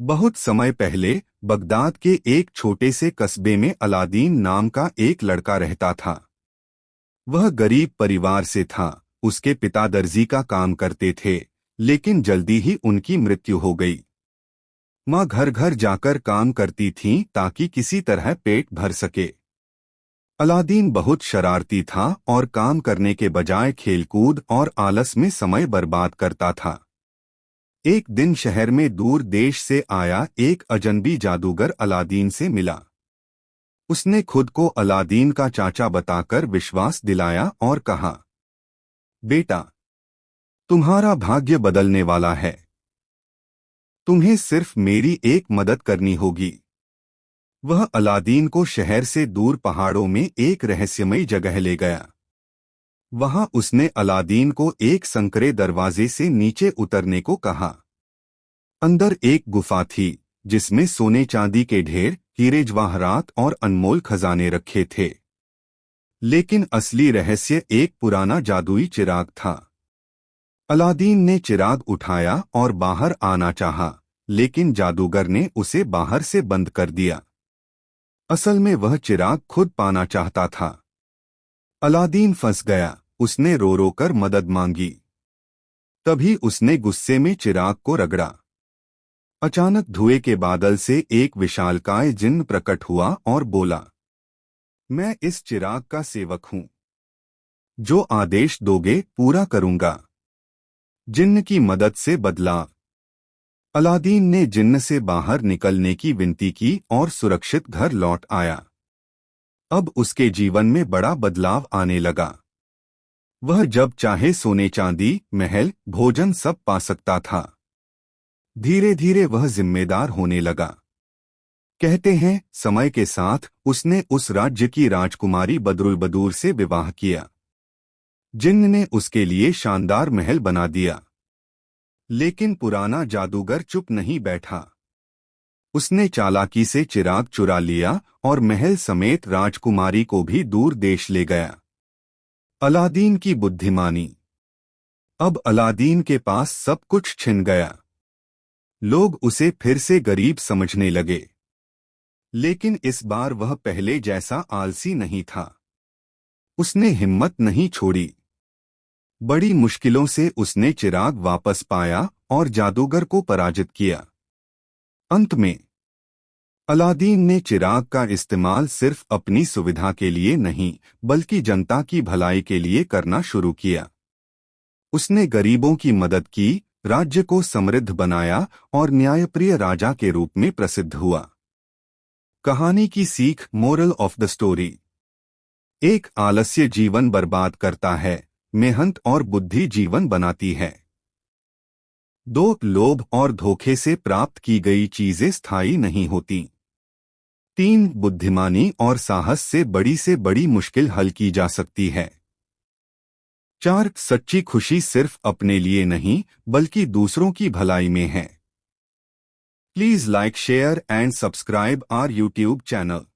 बहुत समय पहले बगदाद के एक छोटे से कस्बे में अलादीन नाम का एक लड़का रहता था। वह गरीब परिवार से था। उसके पिता दर्जी का काम करते थे, लेकिन जल्दी ही उनकी मृत्यु हो गई। माँ घर घर जाकर काम करती थीं ताकि किसी तरह पेट भर सके। अलादीन बहुत शरारती था और काम करने के बजाय खेलकूद और आलस में समय बर्बाद करता था। एक दिन शहर में दूर देश से आया एक अजनबी जादूगर अलादीन से मिला। उसने खुद को अलादीन का चाचा बताकर विश्वास दिलाया और कहा, बेटा, तुम्हारा भाग्य बदलने वाला है। तुम्हें सिर्फ मेरी एक मदद करनी होगी। वह अलादीन को शहर से दूर पहाड़ों में एक रहस्यमयी जगह ले गया। वहां उसने अलादीन को एक संकरे दरवाजे से नीचे उतरने को कहा। अंदर एक गुफा थी जिसमें सोने चांदी के ढेर, हीरे जवाहरात और अनमोल खजाने रखे थे। लेकिन असली रहस्य एक पुराना जादुई चिराग था। अलादीन ने चिराग उठाया और बाहर आना चाहा, लेकिन जादूगर ने उसे बाहर से बंद कर दिया। असल में वह चिराग खुद पाना चाहता था। अलादीन फंस गया। उसने रो रो कर मदद मांगी। तभी उसने गुस्से में चिराग को रगड़ा। अचानक धुएं के बादल से एक विशालकाय जिन्न प्रकट हुआ और बोला, मैं इस चिराग का सेवक हूं। जो आदेश दोगे पूरा करूंगा। जिन्न की मदद से बदला। अलादीन ने जिन्न से बाहर निकलने की विनती की और सुरक्षित घर लौट आया। अब उसके जीवन में बड़ा बदलाव आने लगा। वह जब चाहे सोने चांदी, महल, भोजन सब पा सकता था। धीरे धीरे वह जिम्मेदार होने लगा। कहते हैं, समय के साथ उसने उस राज्य की राजकुमारी बदरुल से विवाह किया। जिन्न ने उसके लिए शानदार महल बना दिया। लेकिन पुराना जादूगर चुप नहीं बैठा। उसने चालाकी से चिराग चुरा लिया और महल समेत राजकुमारी को भी दूर देश ले गया। अलादीन की बुद्धिमानी। अब अलादीन के पास सब कुछ छिन गया। लोग उसे फिर से गरीब समझने लगे। लेकिन इस बार वह पहले जैसा आलसी नहीं था। उसने हिम्मत नहीं छोड़ी। बड़ी मुश्किलों से उसने चिराग वापस पाया और जादूगर को पराजित किया। अंत में अलादीन ने चिराग का इस्तेमाल सिर्फ अपनी सुविधा के लिए नहीं, बल्कि जनता की भलाई के लिए करना शुरू किया। उसने गरीबों की मदद की, राज्य को समृद्ध बनाया और न्यायप्रिय राजा के रूप में प्रसिद्ध हुआ। कहानी की सीख, मोरल ऑफ द स्टोरी। एक आलस्य जीवन बर्बाद करता है, मेहनत और बुद्धि जीवन बनाती है। दो, लोभ और धोखे से प्राप्त की गई चीजें स्थायी नहीं होती। तीन, बुद्धिमानी और साहस से बड़ी मुश्किल हल की जा सकती है। चार, सच्ची खुशी सिर्फ अपने लिए नहीं, बल्कि दूसरों की भलाई में है। Please like, share and subscribe our YouTube channel.